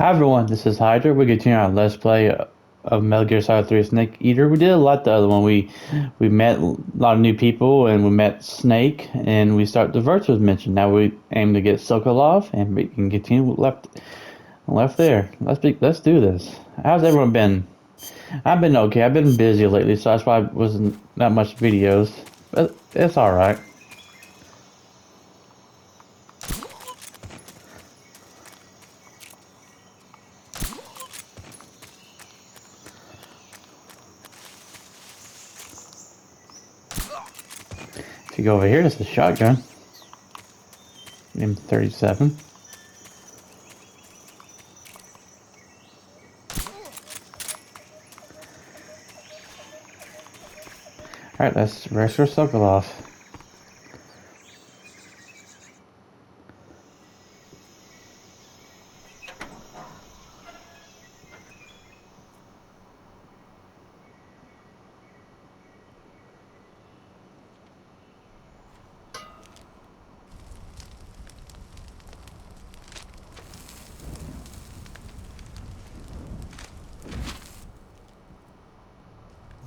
Hi everyone, this is Hydra. We continue our Let's Play of Metal Gear Solid 3 Snake Eater. We did a lot the other one. We met a lot of new people and we met Snake and we start the Virtuous Mission. Now we aim to get Sokolov and we can continue left there. Let's do this. How's everyone been? I've been okay. I've been busy lately, so that's why I wasn't that much videos. But it's alright. If you go over here, there's a shotgun. M37. Alright, let's rescue Sokolov.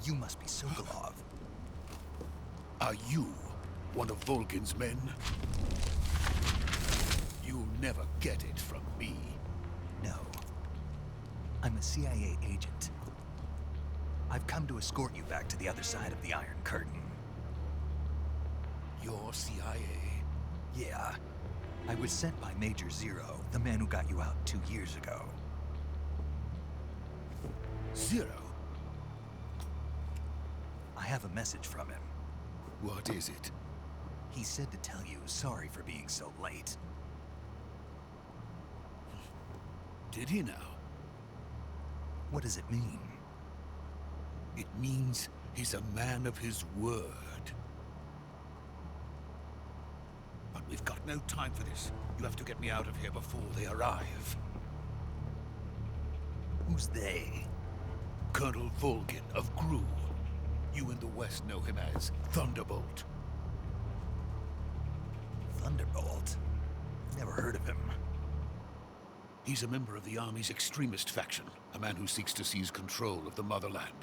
You must be Sokolov. Are you one of Volgin's men? You'll never get it from me. No. I'm a CIA agent. I've come to escort you back to the other side of the Iron Curtain. You're CIA? Yeah. I was sent by Major Zero, the man who got you out 2 years ago. Zero? I have a message from him. What is it? He said to tell you sorry for being so late. Did he now? What does it mean? It means he's a man of his word. But we've got no time for this. You have to get me out of here before they arrive. Who's they? Colonel Volgin of GRU. You in the West know him as Thunderbolt. Thunderbolt? Never heard of him. He's a member of the Army's extremist faction, a man who seeks to seize control of the motherland.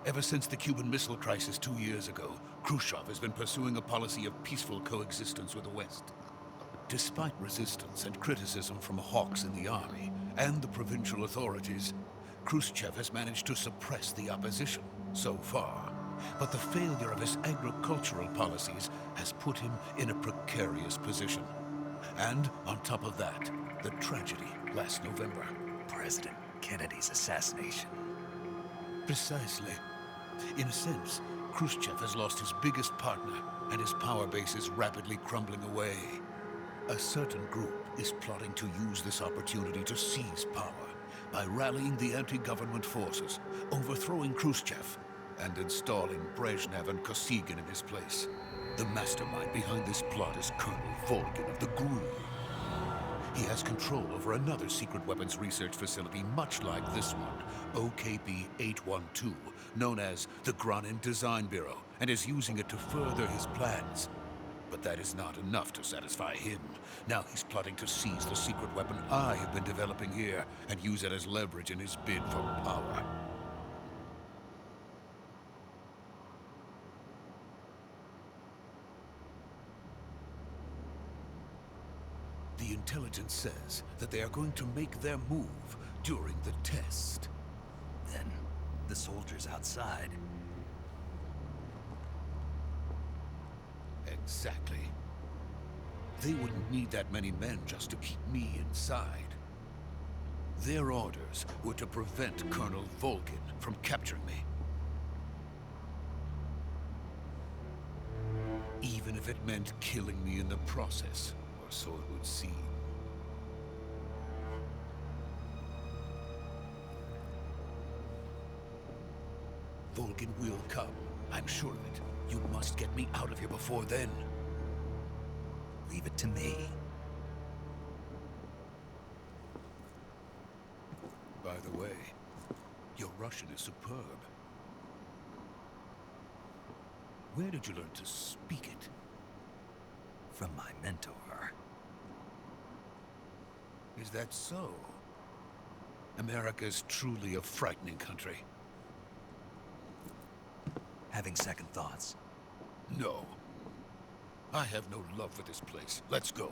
Ever since the Cuban Missile Crisis 2 years ago, Khrushchev has been pursuing a policy of peaceful coexistence with the West. Despite resistance and criticism from hawks in the army and the provincial authorities, Khrushchev has managed to suppress the opposition so far. But the failure of his agricultural policies has put him in a precarious position. And on top of that, the tragedy last November. President Kennedy's assassination. Precisely. In a sense, Khrushchev has lost his biggest partner, and his power base is rapidly crumbling away. A certain group is plotting to use this opportunity to seize power by rallying the anti-government forces, overthrowing Khrushchev, and installing Brezhnev and Kosygin in his place. The mastermind behind this plot is Colonel Volgin of the GRU. He has control over another secret weapons research facility much like this one, OKB-812, known as the Granin Design Bureau, and is using it to further his plans. But that is not enough to satisfy him. Now he's plotting to seize the secret weapon I have been developing here and use it as leverage in his bid for power. The intelligence says that they are going to make their move during the test. Then, the soldiers outside. Exactly. They wouldn't need that many men just to keep me inside. Their orders were to prevent Colonel Volgin from capturing me. Even if it meant killing me in the process, or so it would seem. Volgin will come. I'm sure of it. You must get me out of here before then. Leave it to me. By the way, your Russian is superb. Where did you learn to speak it? From my mentor. Is that so? America's truly a frightening country. Having second thoughts. No. I have no love for this place. Let's go.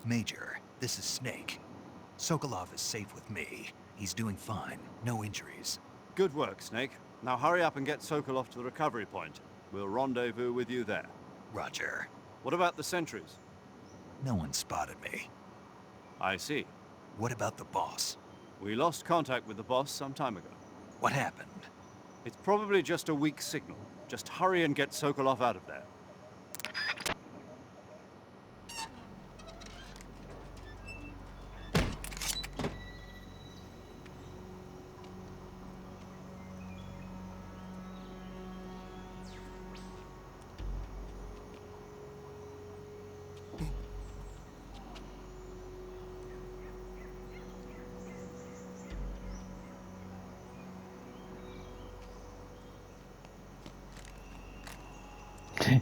Major, this is Snake. Sokolov is safe with me. He's doing fine. No injuries. Good work, Snake. Now hurry up and get Sokolov to the recovery point. We'll rendezvous with you there. Roger. What about the sentries? No one spotted me. I see. What about the boss? We lost contact with the boss some time ago. What happened? It's probably just a weak signal. Just hurry and get Sokolov out of there.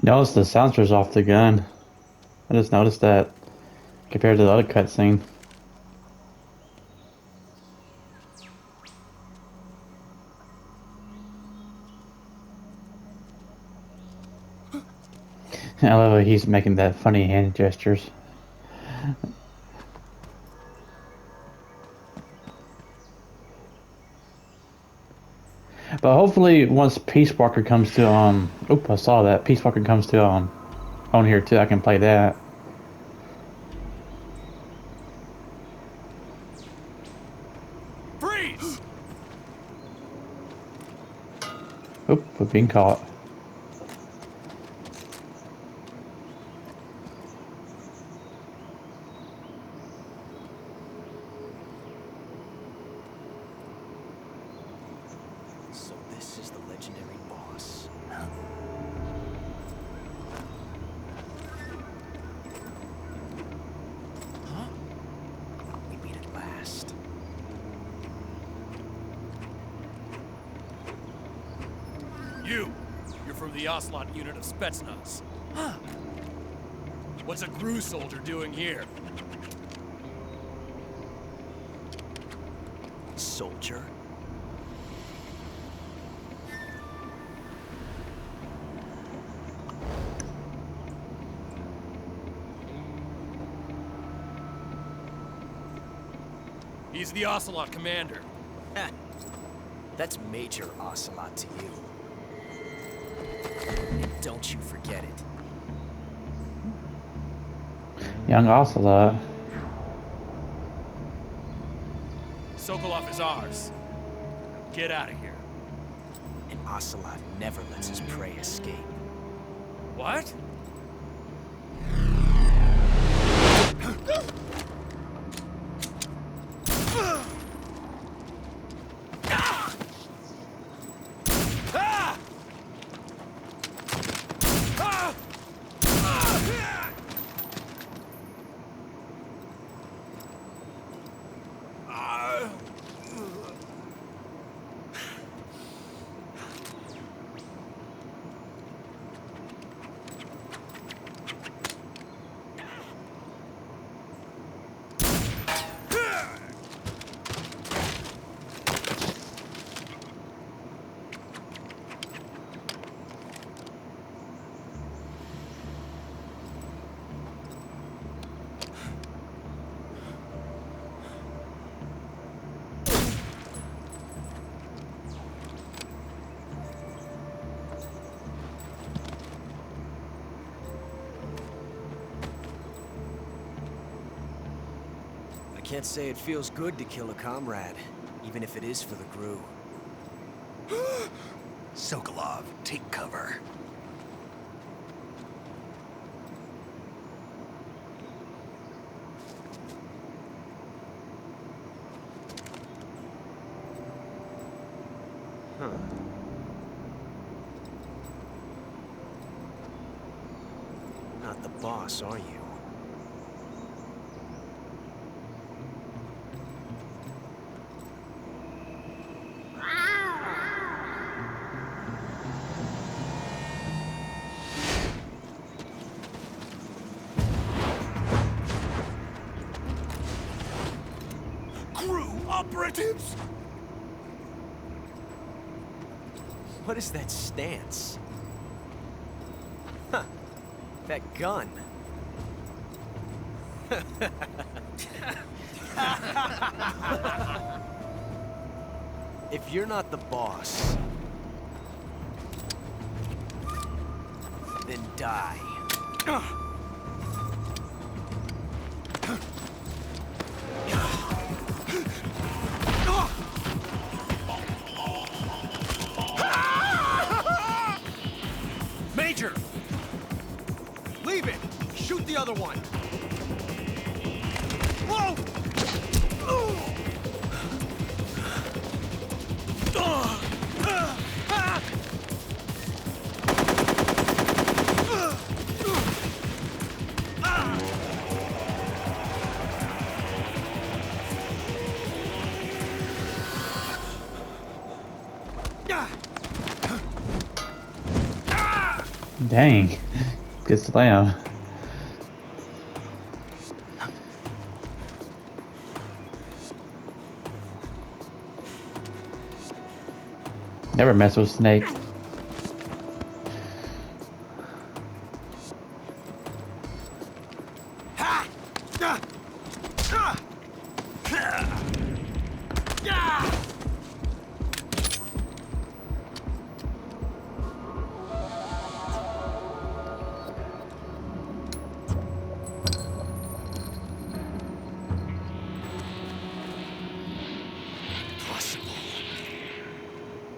Notice the silencer's off the gun. I just noticed that compared to the other cutscene. I love how he's making that funny hand gestures. But hopefully, once Peace Walker comes to I saw that Peace Walker comes to on here too. I can play that. Freeze! Oop, we're being caught. So this is the legendary boss. Huh? Huh? We meet at last. You're from the Ocelot unit of Spetsnaz. Huh? What's a GRU soldier doing here? Soldier? He's the Ocelot commander. That's Major Ocelot to you. And don't you forget it. Young Ocelot. Sokolov is ours. Get out of here. And Ocelot never lets his prey escape. What? I can't say it feels good to kill a comrade, even if it is for the GRU. Sokolov, take cover. Huh. Not the boss, are you? operatives! What is that stance? Huh. That gun. If you're not the boss, then die. Major! Leave it! Shoot the other one! Whoa! Dang. Good slam. Never mess with Snake.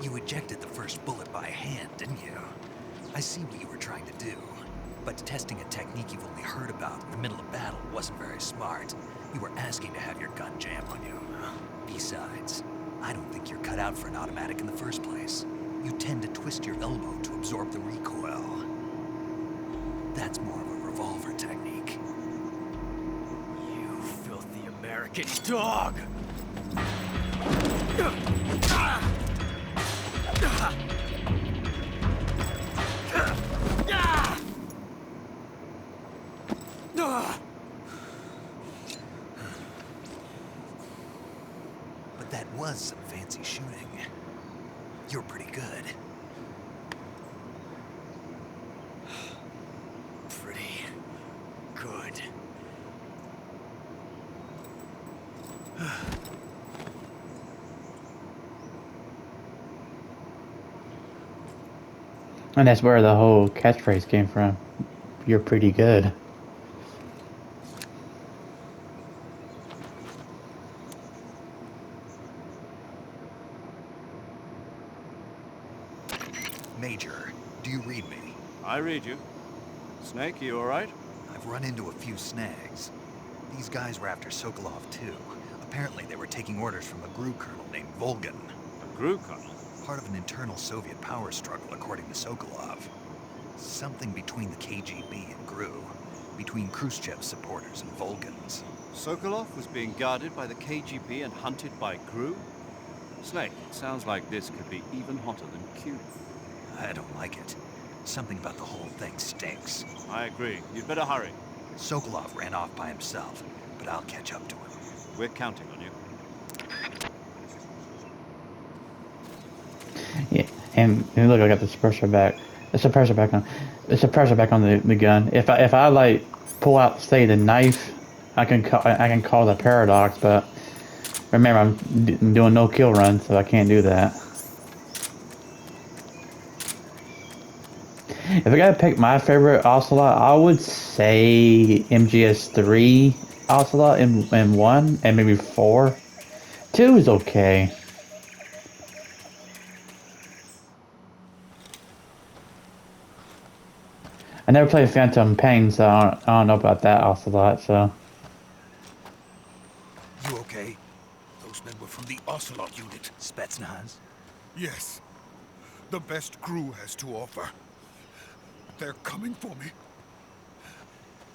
You ejected the first bullet by hand, didn't you? I see what you were trying to do. But testing a technique you've only heard about in the middle of battle wasn't very smart. You were asking to have your gun jam on you. Besides, I don't think you're cut out for an automatic in the first place. You tend to twist your elbow to absorb the recoil. That's more of a revolver technique. You filthy American dog! But that was some fancy shooting. You're pretty good. Pretty good. And that's where the whole catchphrase came from. You're pretty good. Major, do you read me? I read you. Snake, you alright? I've run into a few snags. These guys were after Sokolov, too. Apparently they were taking orders from a GRU colonel named Volgan. A GRU colonel? Part of an internal Soviet power struggle, according to Sokolov. Something between the KGB and GRU. Between Khrushchev's supporters and Volgan's. Sokolov was being guarded by the KGB and hunted by GRU? Snake, it sounds like this could be even hotter than Cuba. I don't like it. Something about the whole thing stinks. I agree. You'd better hurry. Sokolov ran off by himself, but I'll catch up to him. We're counting on you. Yeah, and look, I got the suppressor back. The suppressor back on. The suppressor back on the gun. If I like pull out, say, the knife, I can cause a paradox. But remember, I'm doing no kill run, so I can't do that. If I gotta pick my favorite Ocelot, I would say MGS3 Ocelot in 1 and maybe 4. 2 is okay. I never played Phantom Pain, so I don't know about that Ocelot, so. You okay? Those men were from the Ocelot unit. Spetsnaz? Yes. The best GRU has to offer. They're coming for me.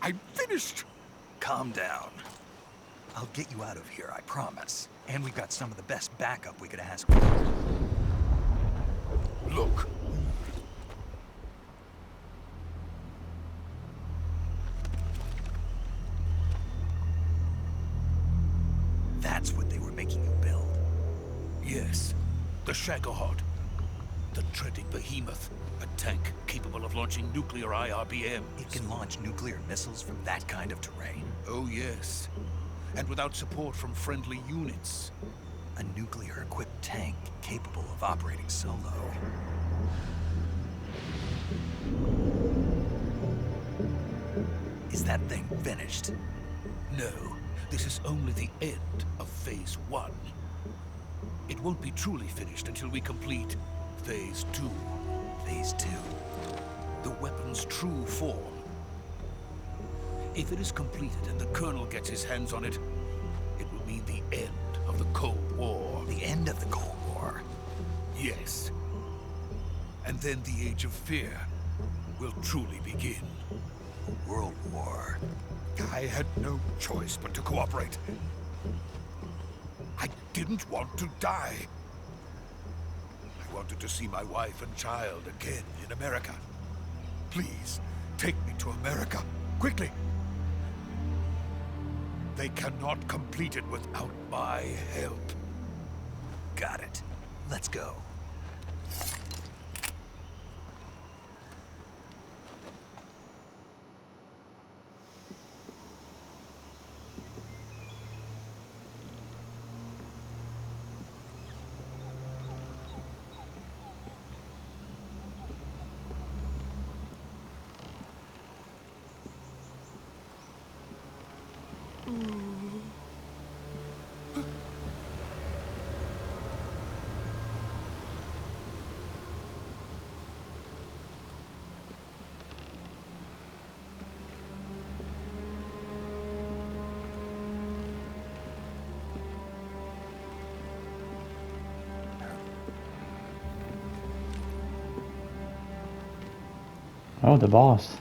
I'm finished. Calm down. I'll get you out of here, I promise. And we've got some of the best backup we could ask for. Look. That's what they were making you build. The Shagohod. The treading behemoth. A tank capable of launching nuclear IRBMs. It can launch nuclear missiles from that kind of terrain. Oh yes. And without support from friendly units. A nuclear-equipped tank capable of operating solo. Is that thing finished? No, this is only the end of Phase 1. It won't be truly finished until we complete Phase 2. Phase 2. The weapon's true form. If it is completed and the Colonel gets his hands on it, it will mean the end of the Cold War. The end of the Cold War? Yes. And then the Age of Fear will truly begin. A world war. I had no choice but to cooperate. I didn't want to die. I wanted to see my wife and child again in America. Please, take me to America, quickly. They cannot complete it without my help. Got it. Let's go. Oh, the boss.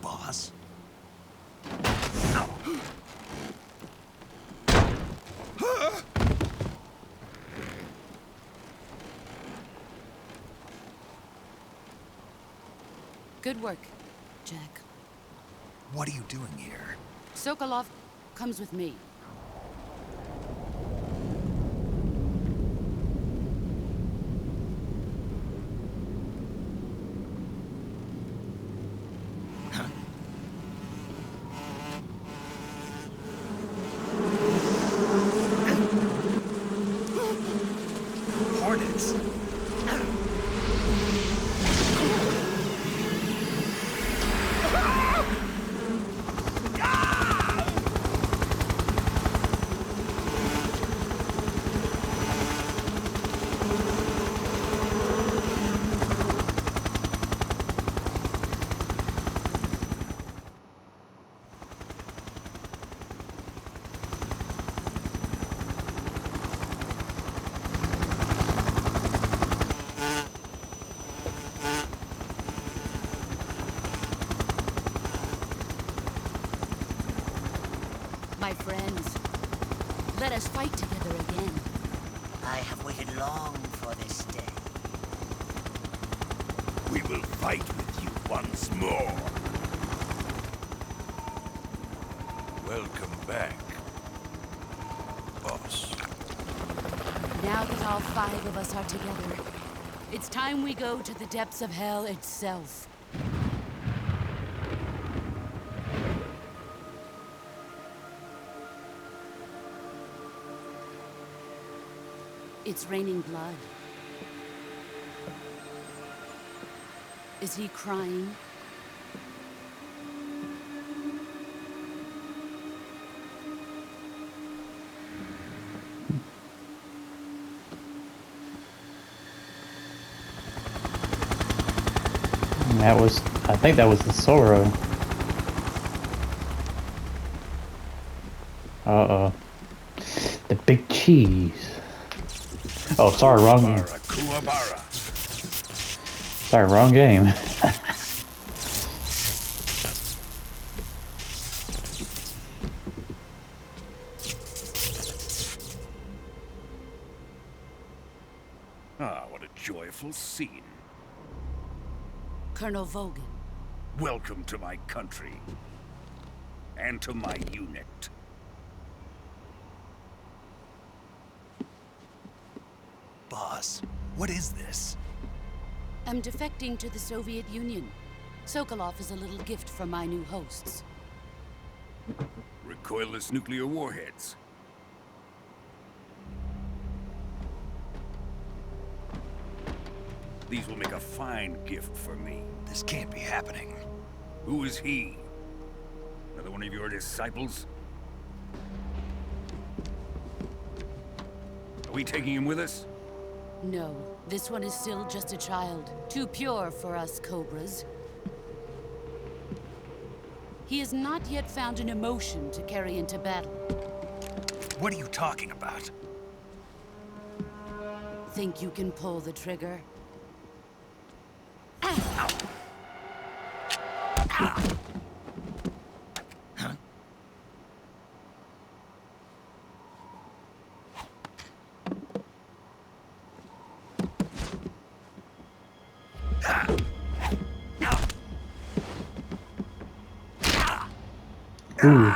Boss? Good work, Jack. What are you doing here? Sokolov comes with me. Hornets? My friends, let us fight together again. I have waited long for this day. We will fight with you once more. Welcome back, boss. Now that all 5 of us are together, it's time we go to the depths of hell itself. It's raining blood. Is he crying? That was, I think that was the sorrow. Uh-oh. The big cheese. Oh, sorry, wrong game. Sorry, wrong game. Ah, what a joyful scene. Colonel Vogan. Welcome to my country. And to my unit. Boss, what is this? I'm defecting to the Soviet Union. Sokolov is a little gift from my new hosts. Recoilless nuclear warheads. These will make a fine gift for me. This can't be happening. Who is he? Another one of your disciples? Are we taking him with us? No, this one is still just a child. Too pure for us Cobras. He has not yet found an emotion to carry into battle. What are you talking about? Think you can pull the trigger? Ooh.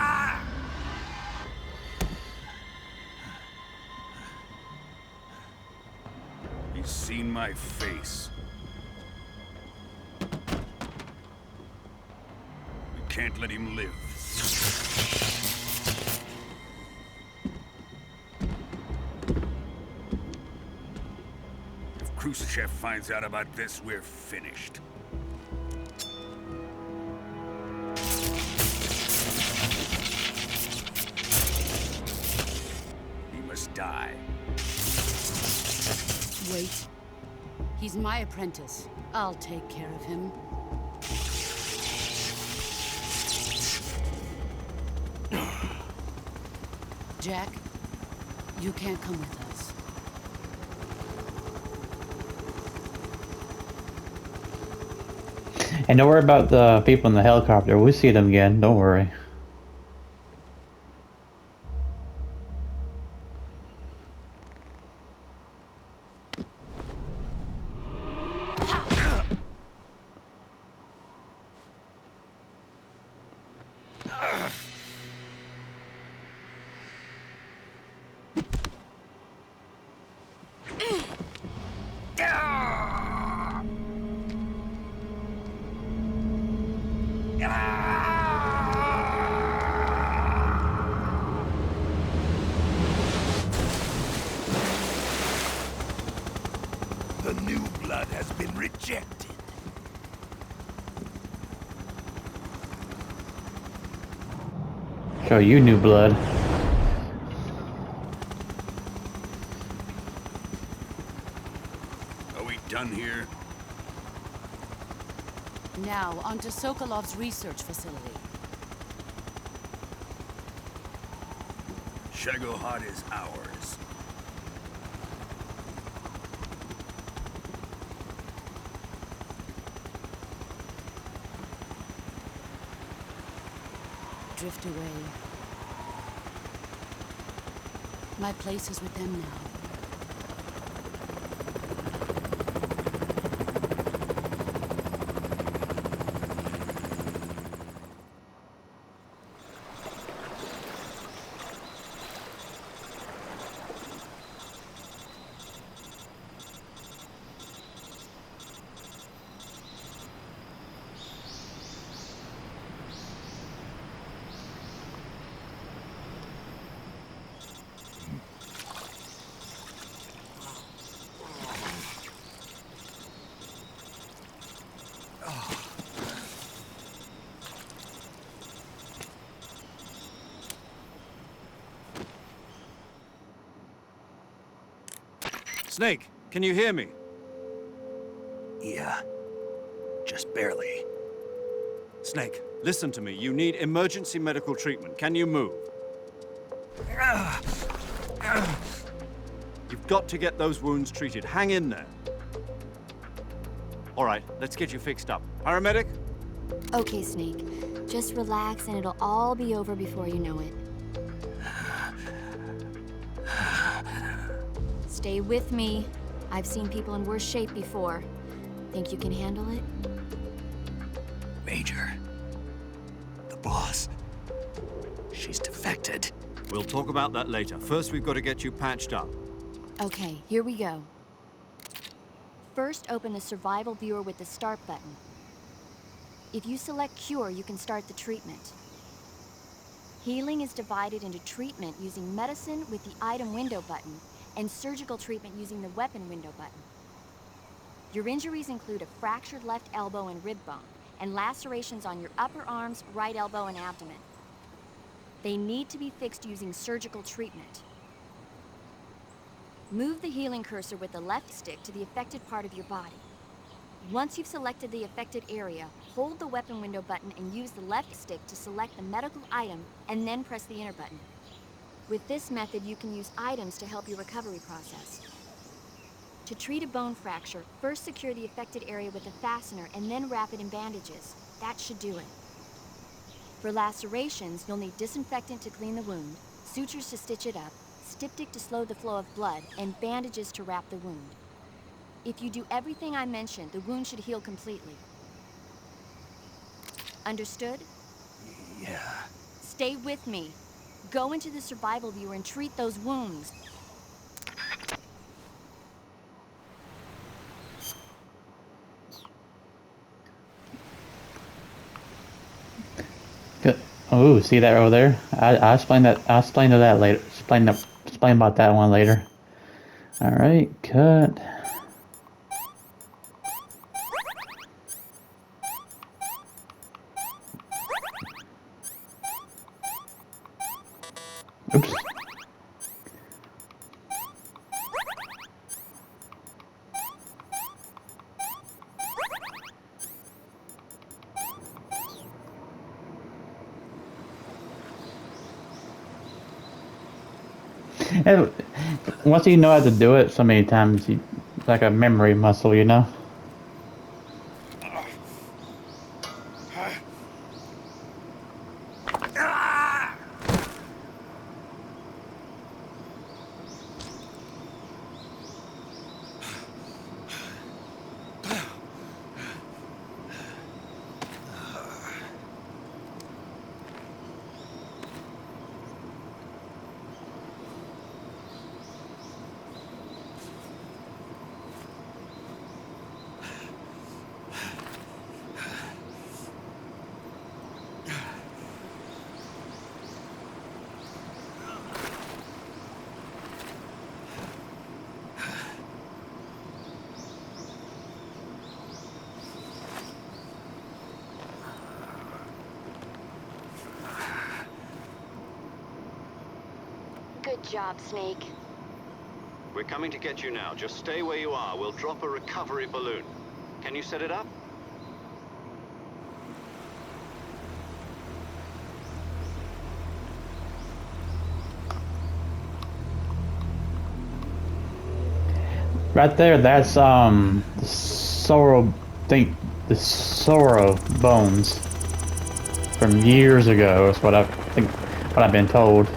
He's seen my face. We can't let him live. If Khrushchev finds out about this, we're finished. He must die. Wait. He's my apprentice. I'll take care of him. Jack, you can't come with us. And don't worry about the people in the helicopter. We'll see them again. Don't worry. The new blood has been rejected. Show you new blood. Are we done here? Now, onto Sokolov's research facility. Shagohod is ours. Drift away. My place is with them now. Snake, can you hear me? Yeah, just barely. Snake, listen to me. You need emergency medical treatment. Can you move? You've got to get those wounds treated. Hang in there. All right, let's get you fixed up. Paramedic? Okay, Snake. Just relax and it'll all be over before you know it. Stay with me. I've seen people in worse shape before. Think you can handle it? Major. The boss. She's defected. We'll talk about that later. First, we've got to get you patched up. Okay, here we go. First, open the survival viewer with the start button. If you select cure, you can start the treatment. Healing is divided into treatment using medicine with the item window button and surgical treatment using the weapon window button. Your injuries include a fractured left elbow and rib bone, and lacerations on your upper arms, right elbow, and abdomen. They need to be fixed using surgical treatment. Move the healing cursor with the left stick to the affected part of your body. Once you've selected the affected area, hold the weapon window button and use the left stick to select the medical item, and then press the enter button. With this method, you can use items to help your recovery process. To treat a bone fracture, first secure the affected area with a fastener and then wrap it in bandages. That should do it. For lacerations, you'll need disinfectant to clean the wound, sutures to stitch it up, styptic to slow the flow of blood, and bandages to wrap the wound. If you do everything I mentioned, the wound should heal completely. Understood? Yeah. Stay with me. Go into the survival viewer and treat those wounds. Good. Oh, see that over there? I'll explain that. I'll explain to that later. Explain about that one later. All right, cut. Oops. And once you know how to do it so many times, it's like a memory muscle, you know? Good job, Snake. We're coming to get you now. Just stay where you are. We'll drop a recovery balloon. Can you set it up? Right there, that's the sorrow bones from years ago. Is what I think. What I've been told.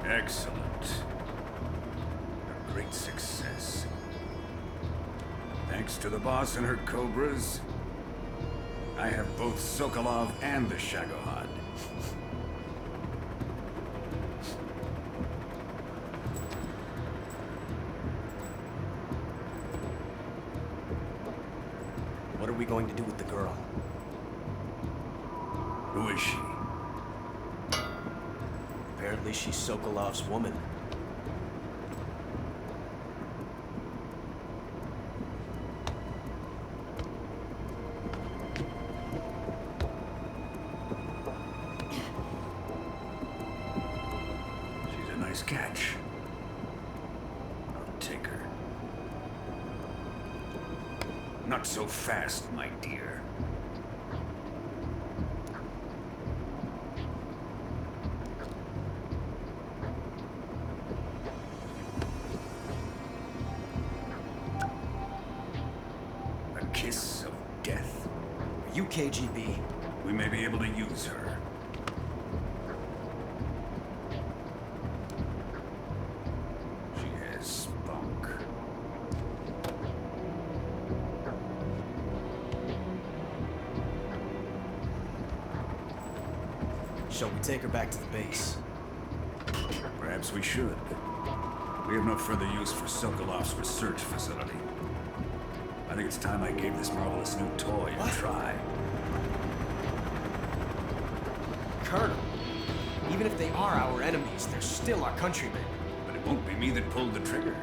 Excellent. A great success. Thanks to the boss and her cobras, I have both Sokolov and the Shagohod. What are we going to do with the girl? Who is she? Apparently she's Sokolov's woman. She's a nice catch. I'll take her. Not so fast, my dear. A kiss of death. Are you KGB? We may be able to use her. She has spunk. Shall we take her back to the base? Perhaps we should. We have no further use for Sokolov's research facility. I think it's time I gave this marvelous new toy a try. Colonel, even if they are our enemies, they're still our countrymen. But it won't be me that pulled the trigger.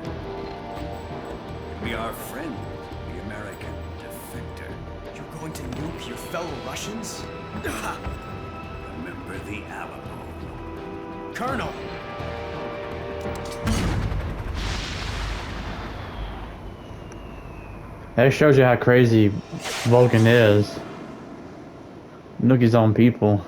It'll be our friend, the American defector. You're going to nuke your fellow Russians? Remember the Alamo. Colonel! That shows you how crazy Vulcan is. Nuke his own people.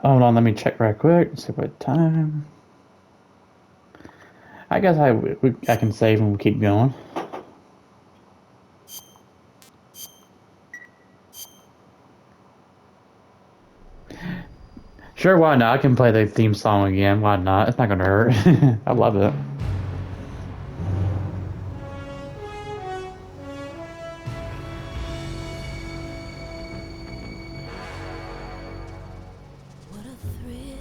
Hold on, let me check right quick. See what time. I guess I can save and keep going. Sure, why not? I can play the theme song again. Why not? It's not gonna hurt. I love it. What a thrill,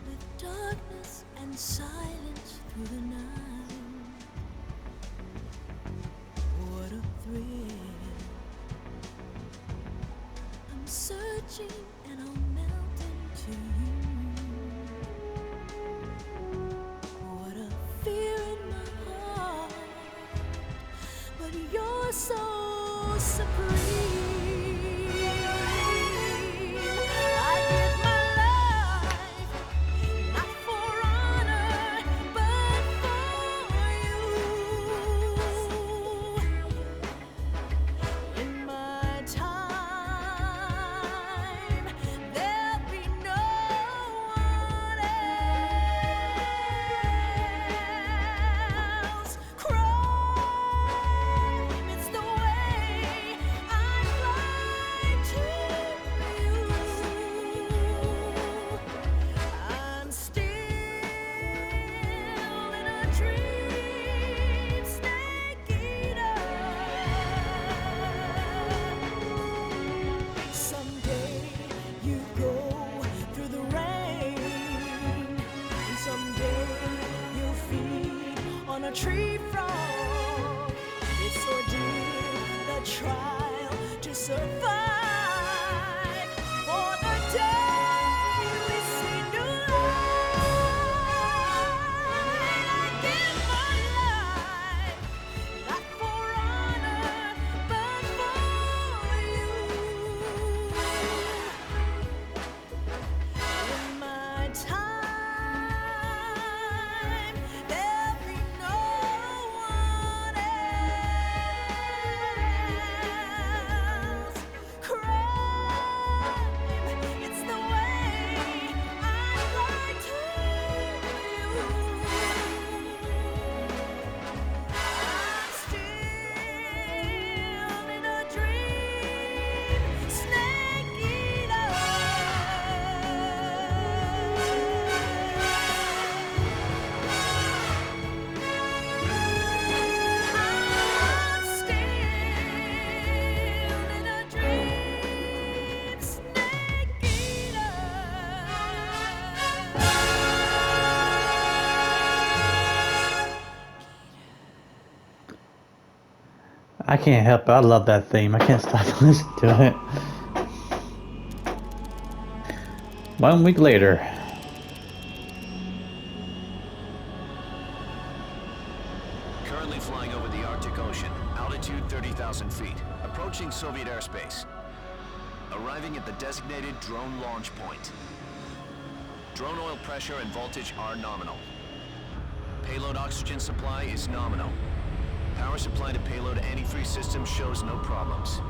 with darkness and silence through the night. What a thrill, I'm searching and I'll melt into you. What a fear in my heart, but you're so supreme. I give my life, not for honor, but for you. In my time, there'll be no one else. Crime, it's the way I fly to you. I'm still in a dream, snake eater. Someday you go through the rain, and someday you'll feed on a tree frog. It's ordeal. survive for the day we see new light. I give my life not for honor, but for you. In my time, there'll be no one else. Crime, it's the way I lie to you. I'm still in a dream, snake eater. I'm still in a dream, snake eater. I can't help it. I love that theme. I can't stop listening to it. 1 week later. Currently flying over the Arctic Ocean, altitude 30,000 feet, approaching Soviet airspace. Arriving at the designated drone launch point. Drone oil pressure and voltage are nominal. Payload oxygen supply is nominal. Power supply to payload antifreeze system shows no problems.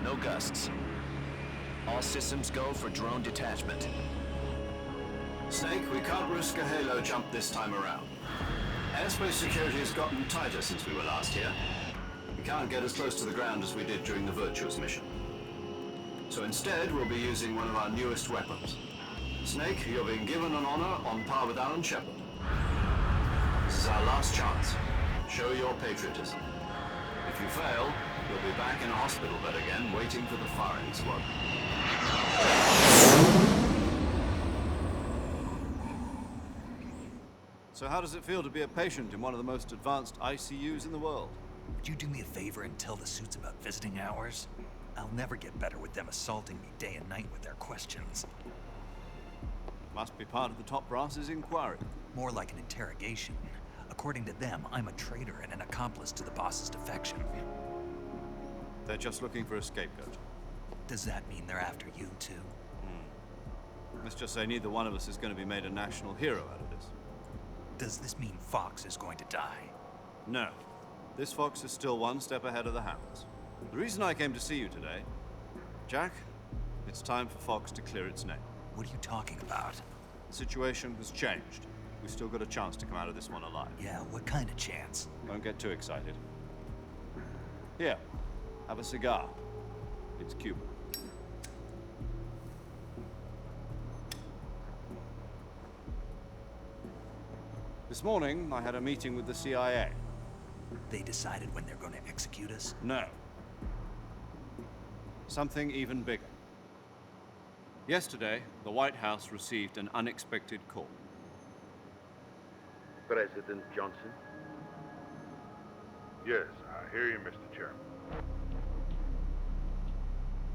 No gusts. All systems go for drone detachment. Snake, we can't risk a halo jump this time around. Airspace security has gotten tighter since we were last here. We can't get as close to the ground as we did during the Virtuous mission. So instead, we'll be using one of our newest weapons. Snake, you're being given an honor on par with Alan Shepard. This is our last chance. Show your patriotism. If you fail, you'll be back in a hospital bed again, waiting for the firing squad. So how does it feel to be a patient in one of the most advanced ICUs in the world? Would you do me a favor and tell the suits about visiting hours? I'll never get better with them assaulting me day and night with their questions. Must be part of the top brass's inquiry. More like an interrogation. According to them, I'm a traitor and an accomplice to the boss's defection. They're just looking for a scapegoat. Does that mean they're after you, too? Let's just say neither one of us is going to be made a national hero out of this. Does this mean Fox is going to die? No. This fox is still one step ahead of the hounds. The reason I came to see you today, Jack, it's time for Fox to clear its name. What are you talking about? The situation has changed. We've still got a chance to come out of this one alive. Yeah, what kind of chance? Don't get too excited. Here, have a cigar. It's Cuban. This morning, I had a meeting with the CIA. They decided when they're going to execute us? No. Something even bigger. Yesterday, the White House received an unexpected call. President Johnson? Yes, I hear you, Mr. Chairman.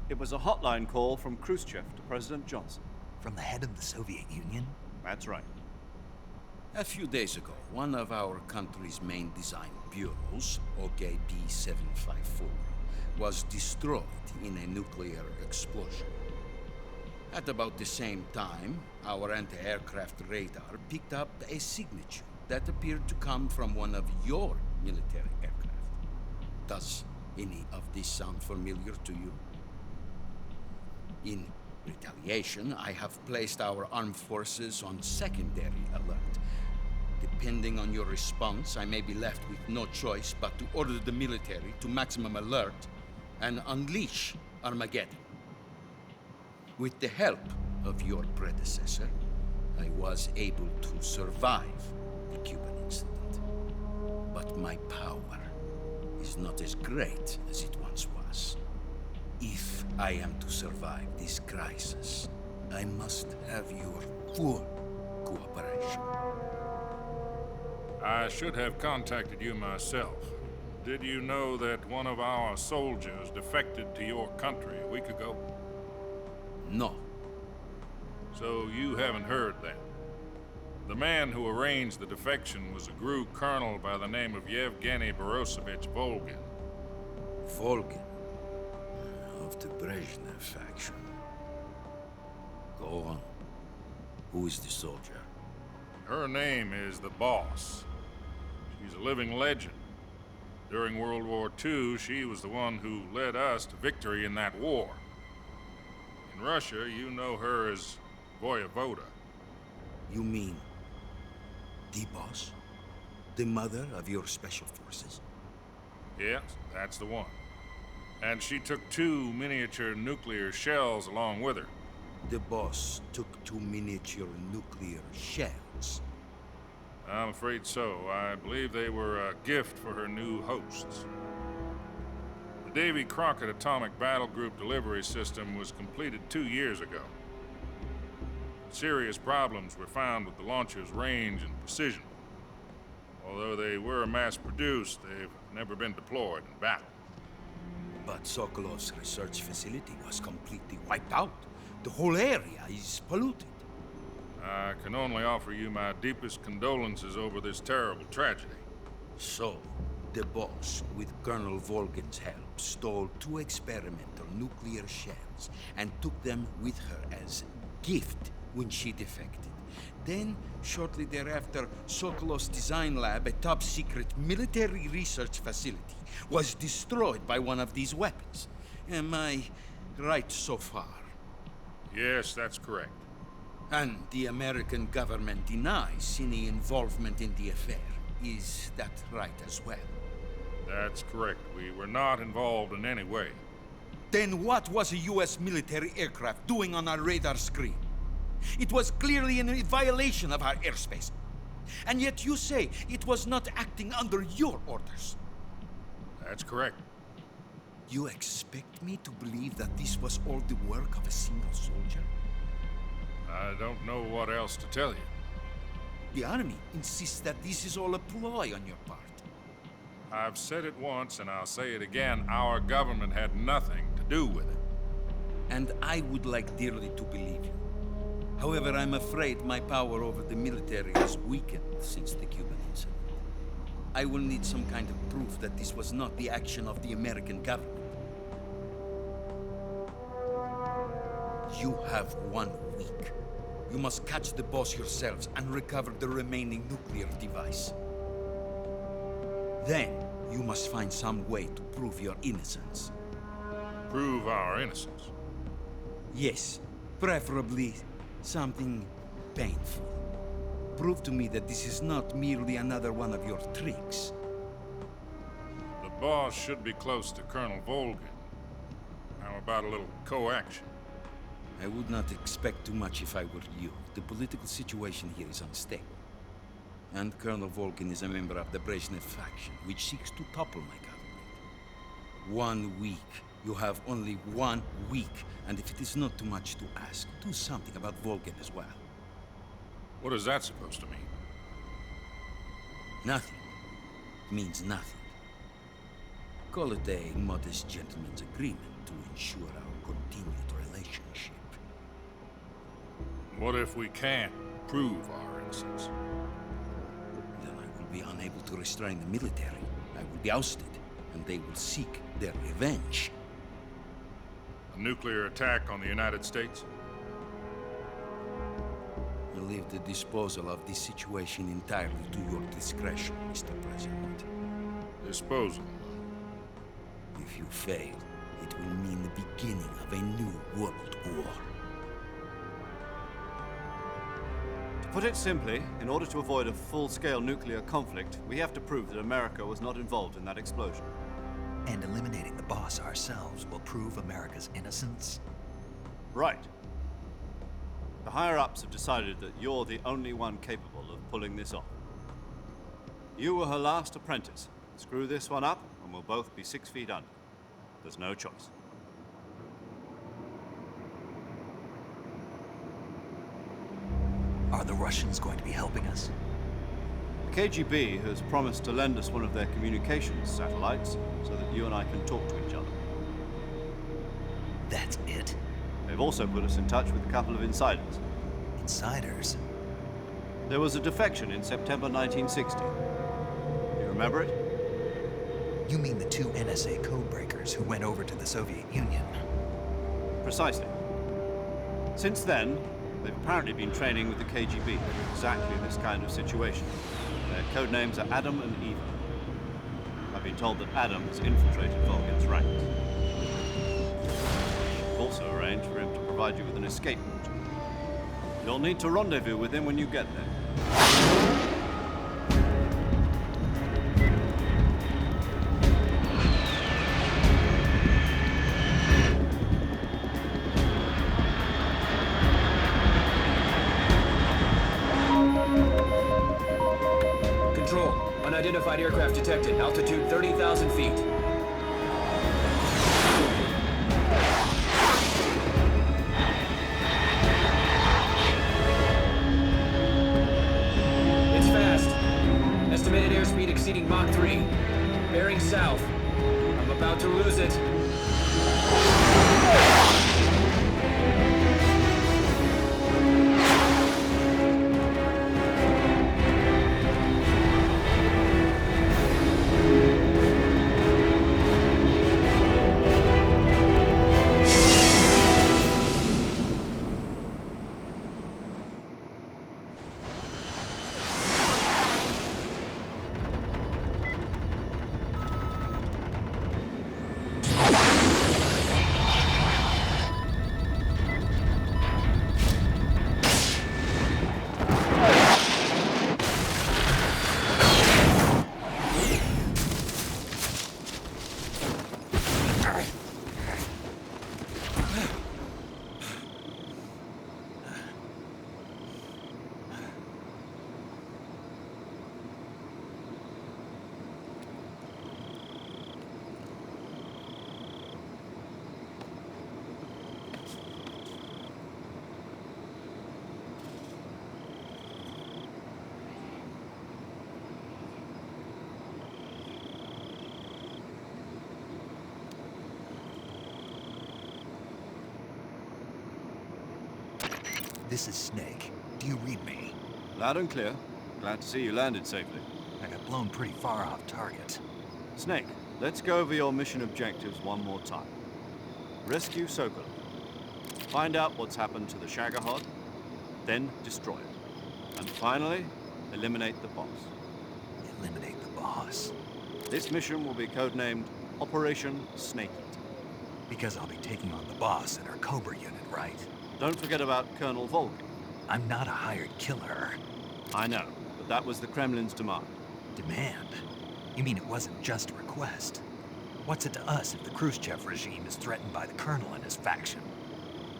It was a hotline call from Khrushchev to President Johnson. From the head of the Soviet Union? That's right. A few days ago, one of our country's main design bureaus, OKB-754, was destroyed in a nuclear explosion. At about the same time, our anti-aircraft radar picked up a signature that appeared to come from one of your military aircraft. Does any of this sound familiar to you? In retaliation, I have placed our armed forces on secondary alert. Depending on your response, I may be left with no choice but to order the military to maximum alert and unleash Armageddon. With the help of your predecessor, I was able to survive the Cuban incident. But my power is not as great as it once was. If I am to survive this crisis, I must have your full cooperation. I should have contacted you myself. Did you know that one of our soldiers defected to your country a week ago? No. So you haven't heard then. The man who arranged the defection was a GRU colonel by the name of Yevgeny Borosovich Volgin. Volgin? Of the Brezhnev faction. Go on. Who is the soldier? Her name is the Boss. She's a living legend. During World War II, she was the one who led us to victory in that war. In Russia, you know her as Voyevoda. You mean the Boss? The mother of your special forces? Yes, that's the one. And she took 2 miniature nuclear shells along with her. The Boss took 2 miniature nuclear shells? I'm afraid so. I believe they were a gift for her new hosts. The Davy Crockett Atomic Battle Group delivery system was completed 2 years ago. Serious problems were found with the launcher's range and precision. Although they were mass-produced, they've never been deployed in battle. But Sokolov's research facility was completely wiped out. The whole area is polluted. I can only offer you my deepest condolences over this terrible tragedy. So, the Boss, with Colonel Volgin's help, stole 2 experimental nuclear shells and took them with her as gift when she defected. Then, shortly thereafter, Sokolov's design lab, a top-secret military research facility, was destroyed by one of these weapons. Am I right so far? Yes, that's correct. And the American government denies any involvement in the affair. Is that right as well? That's correct. We were not involved in any way. Then what was a U.S. military aircraft doing on our radar screen? It was clearly in violation of our airspace. And yet you say it was not acting under your orders. That's correct. You expect me to believe that this was all the work of a single soldier? I don't know what else to tell you. The army insists that this is all a ploy on your part. I've said it once, and I'll say it again. Our government had nothing to do with it. And I would like dearly to believe you. However, I'm afraid my power over the military has weakened since the Cuban incident. I will need some kind of proof that this was not the action of the American government. You have 1 week. You must catch the Boss yourselves and recover the remaining nuclear device. Then, you must find some way to prove your innocence. Prove our innocence? Yes, preferably something painful. Prove to me that this is not merely another one of your tricks. The Boss should be close to Colonel Volgin. How about a little co-action? I would not expect too much if I were you. The political situation here is unstable. And Colonel Volgin is a member of the Brezhnev faction, which seeks to topple my government. 1 week. You have only 1 week. And if it is not too much to ask, do something about Volgin as well. What is that supposed to mean? Nothing. It means nothing. Call it a modest gentleman's agreement to ensure our continued relationship. What if we can't prove our innocence? Then I will be unable to restrain the military. I will be ousted, and they will seek their revenge. A nuclear attack on the United States? I leave the disposal of this situation entirely to your discretion, Mr. President. Disposal? If you fail, it will mean the beginning of a new world war. To put it simply, in order to avoid a full-scale nuclear conflict, we have to prove that America was not involved in that explosion. And eliminating the Boss ourselves will prove America's innocence? Right. The higher-ups have decided that you're the only one capable of pulling this off. You were her last apprentice. Screw this one up, and we'll both be 6 feet under. There's no choice. Are the Russians going to be helping us? I KGB has promised to lend us one of their communications satellites so that you and I can talk to each other. That's it? They've also put us in touch with a couple of insiders. Insiders? There was a defection in September 1960. You remember it? You mean the two NSA codebreakers who went over to the Soviet Union? Precisely. Since then, they've apparently been training with the KGB for exactly this kind of situation. Their code names are Adam and Eva. I've been told that Adam has infiltrated Volgin's ranks. I've also arranged for him to provide you with an escape route. You'll need to rendezvous with him when you get there. Control, unidentified aircraft detected. Altitude 30,000 feet. It's fast. Estimated airspeed exceeding Mach 3. Bearing south. I'm about to lose it. This is Snake. Do you read me? Loud and clear. Glad to see you landed safely. I got blown pretty far off target. Snake, let's go over your mission objectives one more time. Rescue Sokolov. Find out what's happened to the Shagohod, then destroy it. And finally, eliminate the boss. Eliminate the boss? This mission will be codenamed Operation Snake Eater. Because I'll be taking on the boss in our Cobra unit, right? Don't forget about Colonel Volgin. I'm not a hired killer. I know, but that was the Kremlin's demand. Demand? You mean it wasn't just a request? What's it to us if the Khrushchev regime is threatened by the Colonel and his faction?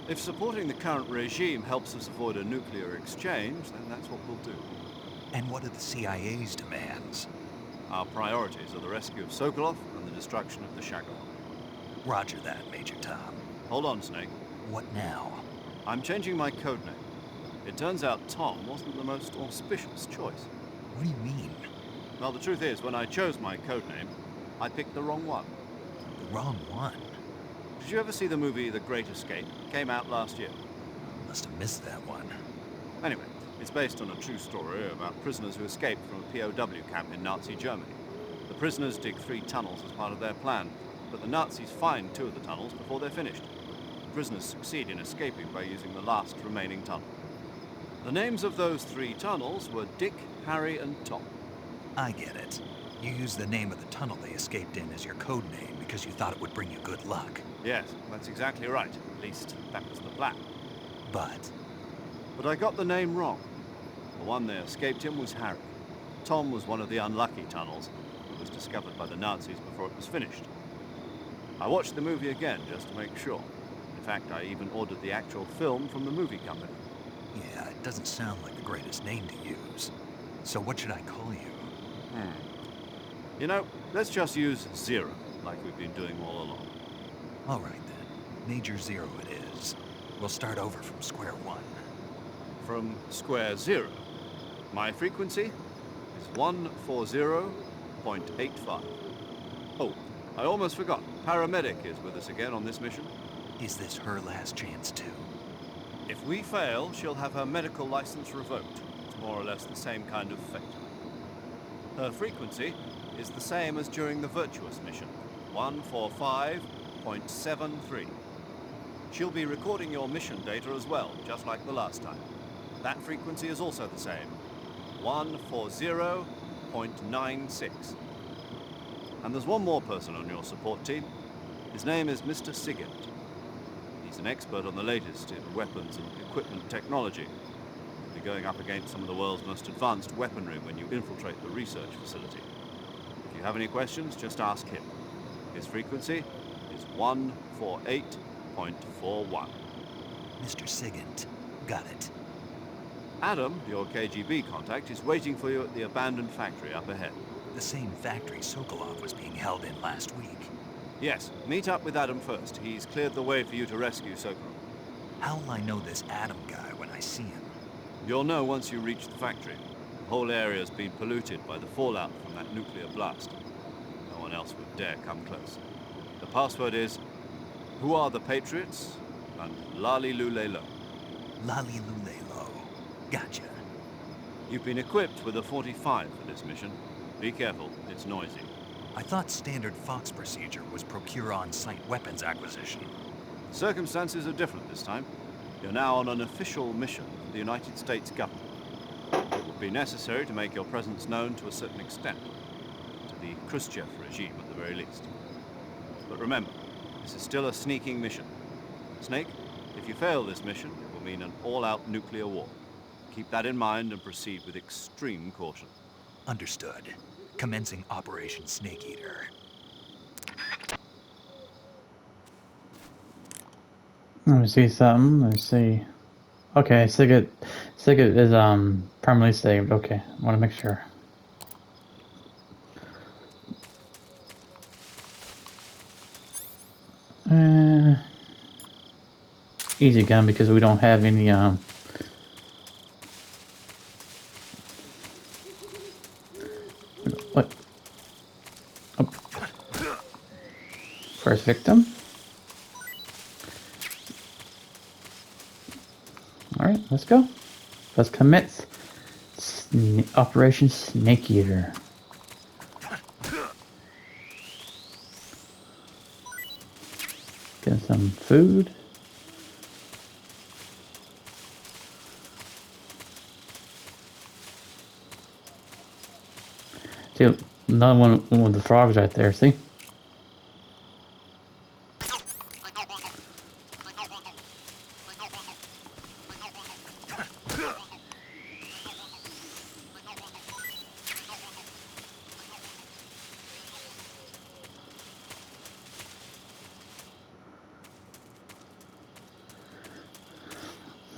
If supporting the current regime helps us avoid a nuclear exchange, then that's what we'll do. And what are the CIA's demands? Our priorities are the rescue of Sokolov and the destruction of the Shagohod. Roger that, Major Tom. Hold on, Snake. What now? I'm changing my codename. It turns out Tom wasn't the most auspicious choice. What do you mean? Well, the truth is, when I chose my codename, I picked the wrong one. The wrong one? Did you ever see the movie The Great Escape? It came out last year. Must have missed that one. Anyway, it's based on a true story about prisoners who escaped from a POW camp in Nazi Germany. The prisoners dig 3 tunnels as part of their plan, but the Nazis find 2 of the tunnels before they're finished. The prisoners succeed in escaping by using the last remaining tunnel. The names of those 3 tunnels were Dick, Harry, and Tom. I get it. You used the name of the tunnel they escaped in as your code name because you thought it would bring you good luck. Yes, that's exactly right. At least, that was the plan. But I got the name wrong. The one they escaped in was Harry. Tom was one of the unlucky tunnels that was discovered by the Nazis before it was finished. I watched the movie again just to make sure. In fact, I even ordered the actual film from the movie company. yeah, it doesn't sound like the greatest name to use. So what should I call you? You know, let's just use Zero, like we've been doing all along. All right then. Major Zero it is. We'll start over from square one. From square 0. My frequency? is 140.85. Oh, I almost forgot. Paramedic is with us again on this mission. Is this her last chance, too? If we fail, she'll have her medical license revoked. It's more or less the same kind of fate. Her frequency is the same as during the Virtuous mission, 145.73. She'll be recording your mission data as well, just like the last time. That frequency is also the same, 140.96. And there's one more person on your support team. His name is Mr. Sigint. He's an expert on the latest in weapons and equipment technology. You'll be going up against some of the world's most advanced weaponry when you infiltrate the research facility. If you have any questions, just ask him. His frequency is 148.41. Mr. Sigint. Got it. Adam, your KGB contact, is waiting for you at the abandoned factory up ahead. The same factory Sokolov was being held in last week. Yes, meet up with Adam first. He's cleared the way for you to rescue Sokolov. How'll I know this Adam guy when I see him? You'll know once you reach the factory. The whole area's been polluted by the fallout from that nuclear blast. No one else would dare come close. The password is, "Who are the Patriots?" and "Lali Lule Lo." Lali Lule Lo. Gotcha. You've been equipped with a 45 for this mission. Be careful, it's noisy. I thought standard Fox procedure was procure on-site weapons acquisition. Circumstances are different this time. You're now on an official mission for the United States government. It would be necessary to make your presence known to a certain extent, to the Khrushchev regime at the very least. But remember, this is still a sneaking mission. Snake, if you fail this mission, it will mean an all-out nuclear war. Keep that in mind and proceed with extreme caution. Understood. Commencing Operation Snake Eater. Let me see something. Let's see. Okay, Sigurd is permanently saved. Okay, I want to make sure. Easy gun because we don't have any what? Oh. First victim. Alright, let's go. Let's commit Operation Snake Eater. Get some food. See, another one with the frogs right there, see?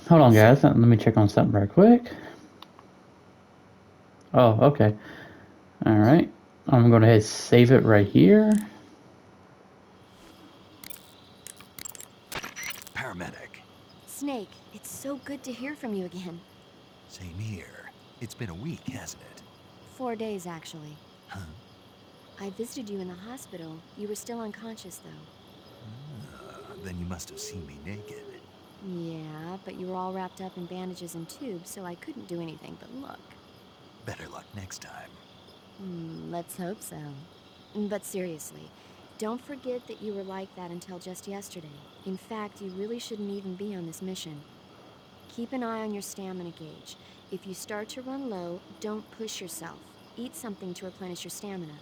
Hold on, guys. Let me check on something real quick. Oh, okay. Alright. I'm going to hit save it right here. Paramedic. Snake, it's so good to hear from you again. Same here. It's been a week, hasn't it? 4 days, actually. Huh? I visited you in the hospital. You were still unconscious, though. Then you must have seen me naked. Yeah, but you were all wrapped up in bandages and tubes, so I couldn't do anything but look. Better luck next time. Let's hope so. But seriously, don't forget that you were like that until just yesterday. In fact, you really shouldn't even be on this mission. Keep an eye on your stamina gauge. If you start to run low, don't push yourself. Eat something to replenish your stamina.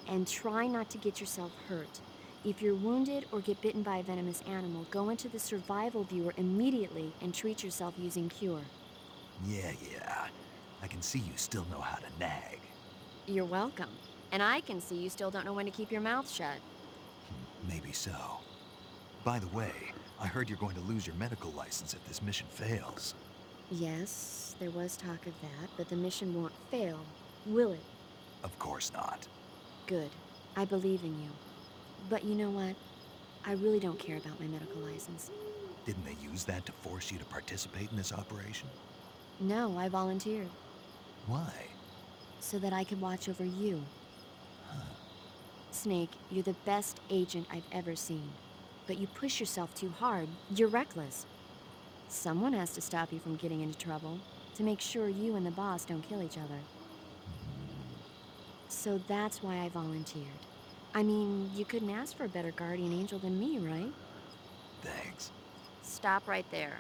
And try not to get yourself hurt. If you're wounded or get bitten by a venomous animal, go into the survival viewer immediately and treat yourself using Cure. Yeah. I can see you still know how to nag. You're welcome. And I can see you still don't know when to keep your mouth shut. Maybe so. By the way, I heard you're going to lose your medical license if this mission fails. Yes, there was talk of that, but the mission won't fail, will it? Of course not. Good. I believe in you. But you know what? I really don't care about my medical license. Didn't they use that to force you to participate in this operation? No, I volunteered. Why? so that I could watch over you. Snake, you're the best agent I've ever seen. But you push yourself too hard. You're reckless. Someone has to stop you from getting into trouble, to make sure you and the boss don't kill each other. So that's why I volunteered. I mean, you couldn't ask for a better guardian angel than me, right? Thanks. Stop right there.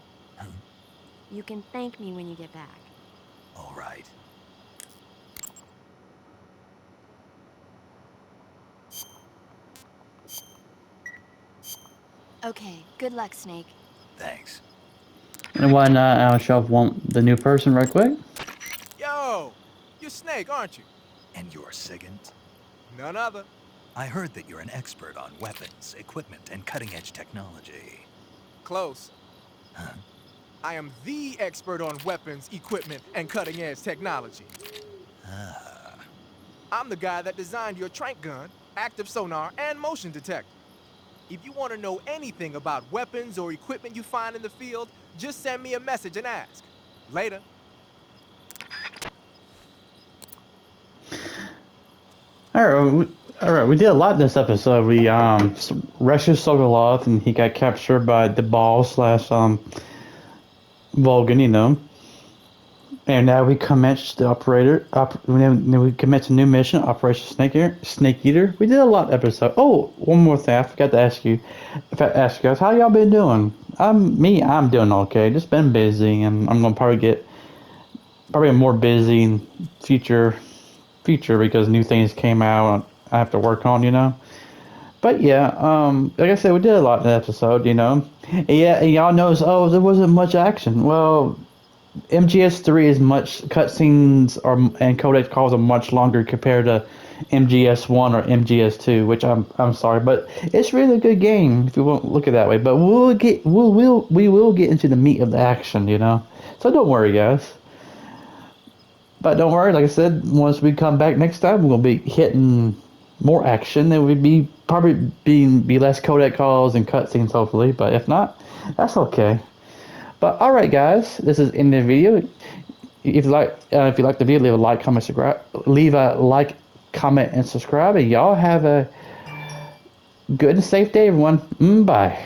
You can thank me when you get back. All right. Okay, good luck, Snake. Thanks. And why not? I'll show off the new person right quick. Yo! You're Snake, aren't you? And you're Sigint? None other. I heard that you're an expert on weapons, equipment, and cutting-edge technology. Close. Huh? I am the expert on weapons, equipment, and cutting-edge technology. Ah. I'm the guy that designed your trank gun, active sonar, and motion detector. If you want to know anything about weapons or equipment you find in the field, just send me a message and ask. Later. All right. We did a lot this episode. We rescued Sokolov, and he got captured by the boss slash Vulcan, you know. And now we commence the we commence a new mission, Operation Snake Eater. We did a lot episode. Oh, one more thing, I forgot to ask you. If I ask you guys, how y'all been doing? I'm doing okay. Just been busy, and I'm gonna probably get more busy in future because new things came out I have to work on, you know. But yeah, like I said, we did a lot in the episode, you know. And yeah, and y'all notice, oh, there wasn't much action. Well, MGS3 is much cutscenes and codec calls are much longer compared to MGS1 or MGS2, which I'm sorry, but it's really a good game if you won't look at it that way. But we will get into the meat of the action, you know. So don't worry, guys. But don't worry, like I said, once we come back next time, we're gonna be hitting more action. There would be probably be less codec calls and cutscenes, hopefully. But if not, that's okay. But all right, guys, this is in the video. If you like the video, leave a like, comment, subscribe. Leave a like, comment, and subscribe. And y'all have a good and safe day, everyone. Bye.